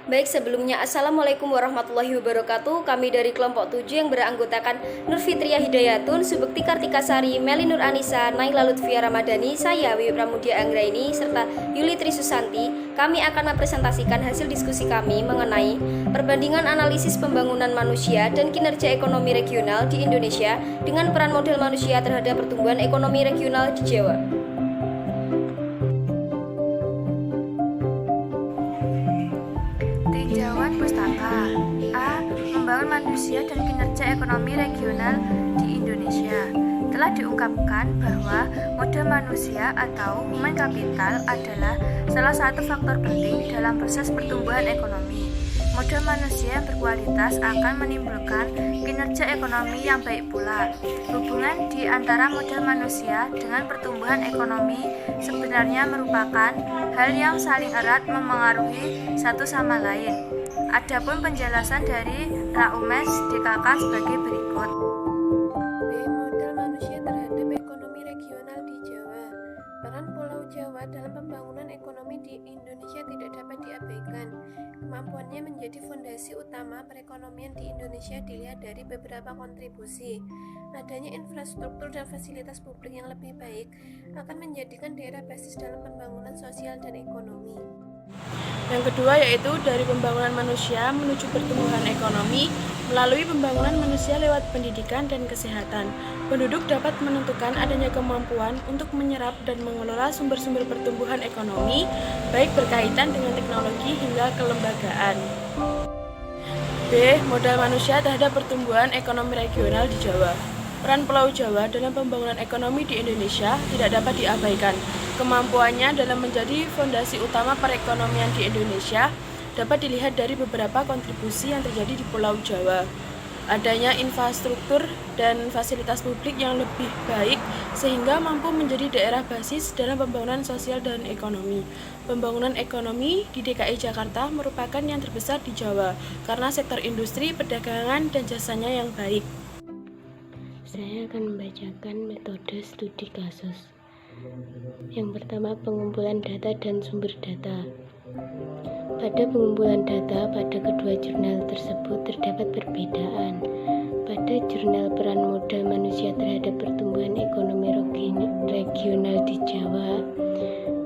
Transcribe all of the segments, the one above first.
Baik, sebelumnya Assalamualaikum warahmatullahi wabarakatuh. Kami dari kelompok 7 yang beranggotakan Nur Fitria Hidayatun, Subekti Kartikasari, Meli Nur Anissa, Naila Lutfia Ramadhani, saya Wiwi Pramudia Anggraini, serta Yuli Trisusanti. Kami akan mempresentasikan hasil diskusi kami mengenai perbandingan analisis pembangunan manusia dan kinerja ekonomi regional di Indonesia dengan peran model manusia terhadap pertumbuhan ekonomi regional di Jawa. Tinjauan Pustaka A. Membangun manusia dan kinerja ekonomi regional di Indonesia. Telah diungkapkan bahwa modal manusia atau human capital adalah salah satu faktor penting dalam proses pertumbuhan ekonomi. Modal manusia yang berkualitas akan menimbulkan kinerja ekonomi yang baik pula. Hubungan di antara modal manusia dengan pertumbuhan ekonomi sebenarnya merupakan hal yang saling erat memengaruhi satu sama lain. Adapun penjelasan dari Raumes DKK sebagai berikut. B. Modal manusia terhadap ekonomi regional di Jawa. Peran Pulau Jawa dalam pembangunan ekonomi di Indonesia tidak dapat diabaikan. Kemampuannya menjadi fondasi utama perekonomian di Indonesia dilihat dari beberapa kontribusi. Adanya infrastruktur dan fasilitas publik yang lebih baik akan menjadikan daerah basis dalam pembangunan sosial dan ekonomi. Yang kedua yaitu dari pembangunan manusia menuju pertumbuhan ekonomi melalui pembangunan manusia lewat pendidikan dan kesehatan. Penduduk dapat menentukan adanya kemampuan untuk menyerap dan mengelola sumber-sumber pertumbuhan ekonomi, baik berkaitan dengan teknologi hingga kelembagaan. B. Modal manusia terhadap pertumbuhan ekonomi regional di Jawa. Peran Pulau Jawa dalam pembangunan ekonomi di Indonesia tidak dapat diabaikan. Kemampuannya dalam menjadi fondasi utama perekonomian di Indonesia dapat dilihat dari beberapa kontribusi yang terjadi di Pulau Jawa. Adanya infrastruktur dan fasilitas publik yang lebih baik sehingga mampu menjadi daerah basis dalam pembangunan sosial dan ekonomi. Pembangunan ekonomi di DKI Jakarta merupakan yang terbesar di Jawa karena sektor industri, perdagangan, dan jasanya yang baik. Saya akan membacakan metode studi kasus. Yang pertama, pengumpulan data dan sumber data. Pada pengumpulan data pada kedua jurnal tersebut terdapat perbedaan. Pada jurnal peran modal manusia terhadap pertumbuhan ekonomi regional di Jawa,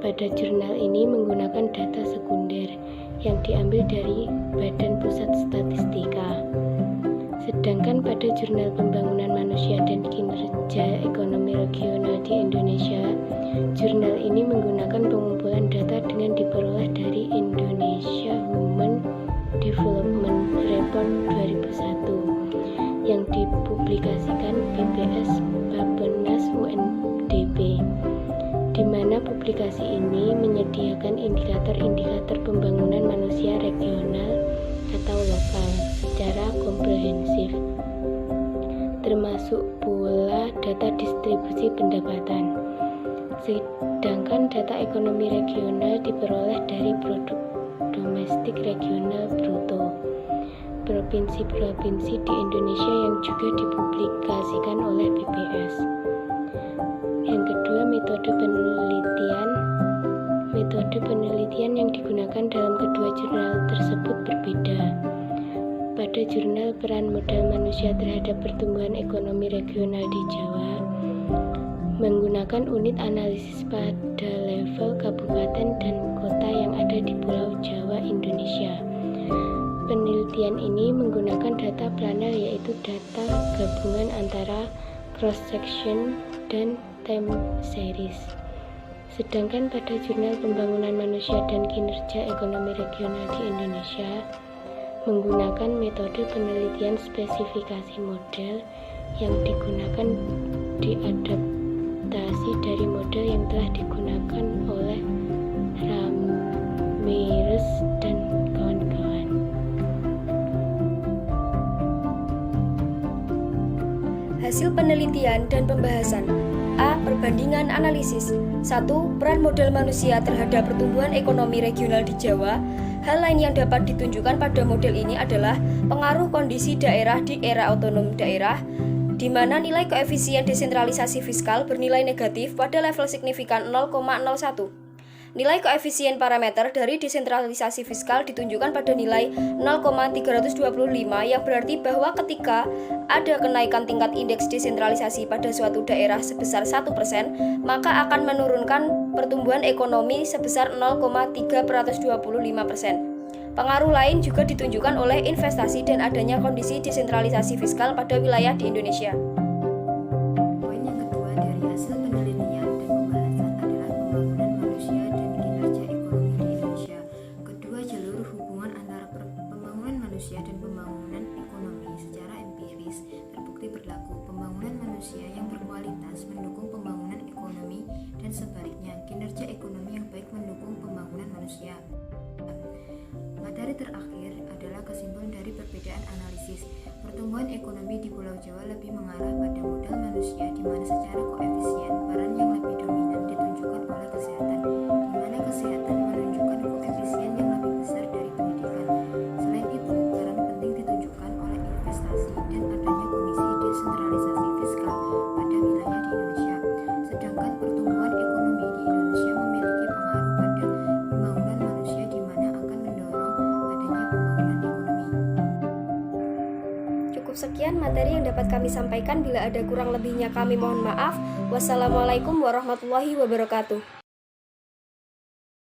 pada jurnal ini menggunakan data sekunder yang diambil dari Badan Pusat Statistika. Sedangkan pada jurnal pembangunan manusia dan kinerja ekonomi regional di Indonesia, jurnal ini menggunakan pengumpulan data dengan diperoleh dari Indonesia Human Development Report 2001 yang dipublikasikan BPS Bappenas UNDP, di mana publikasi ini menyediakan indikator-indikator pembangunan manusia regional atau lokal secara komprehensif, termasuk pula data distribusi pendapatan. Sedangkan data ekonomi regional diperoleh dari produk domestik regional bruto provinsi-provinsi di Indonesia yang juga dipublikasikan oleh BPS. Yang kedua, metode penelitian. Metode penelitian yang digunakan dalam kedua jurnal tersebut berbeda. Pada jurnal peran modal manusia terhadap pertumbuhan ekonomi regional di Jawa, menggunakan unit analisis pada level kabupaten dan kota yang ada di Pulau Jawa, Indonesia. Penelitian ini menggunakan data planner, yaitu data gabungan antara cross-section dan time series. Sedangkan pada jurnal pembangunan manusia dan kinerja ekonomi regional di Indonesia, menggunakan metode penelitian spesifikasi model yang digunakan diadaptasi dari model yang telah digunakan oleh Ramirez dan kawan-kawan. Hasil penelitian dan pembahasan. A. Perbandingan analisis. 1. Peran modal manusia terhadap pertumbuhan ekonomi regional di Jawa. Hal lain yang dapat ditunjukkan pada model ini adalah pengaruh kondisi daerah di era otonom daerah, di mana nilai koefisien desentralisasi fiskal bernilai negatif pada level signifikan 0,01. Nilai koefisien parameter dari desentralisasi fiskal ditunjukkan pada nilai 0,325 yang berarti bahwa ketika ada kenaikan tingkat indeks desentralisasi pada suatu daerah sebesar 1%, maka akan menurunkan pertumbuhan ekonomi sebesar 0,325%. Pengaruh lain juga ditunjukkan oleh investasi dan adanya kondisi desentralisasi fiskal pada wilayah di Indonesia. Poin yang kedua dari hasil penelitian dan pembahasan adalah pembangunan manusia dan kinerja ekonomi di Indonesia. Kedua jalur hubungan antara pembangunan manusia dan pembangunan ekonomi secara empiris terbukti berlaku. Pembangunan manusia yang berkualitas mendukung pembangunan ekonomi dan sebaliknya, kinerja ekonomi yang baik mendukung pembangunan manusia. Materi terakhir adalah kesimpulan dari perbedaan analisis. Pertumbuhan ekonomi di Pulau Jawa lebih mengarah pada modal manusia di mana secara koefisien peran yang lebih dominan ditunjukkan oleh kesehatan, di mana kesehatan menunjukkan koefisien yang lebih besar dari pendidikan. Selain itu, peran penting ditunjukkan oleh investasi dan adanya kondisi desentralisasi fiskal pada wilayah di Indonesia. Sedangkan pertumbuhan ekonomi di Indonesia memiliki pengaruh pada pembangunan manusia di mana akan mendorong adanya pembangunan ekonomi. Cukup sekian materi yang dapat kami sampaikan. Bila ada kurang lebihnya kami mohon maaf. Wassalamualaikum warahmatullahi wabarakatuh.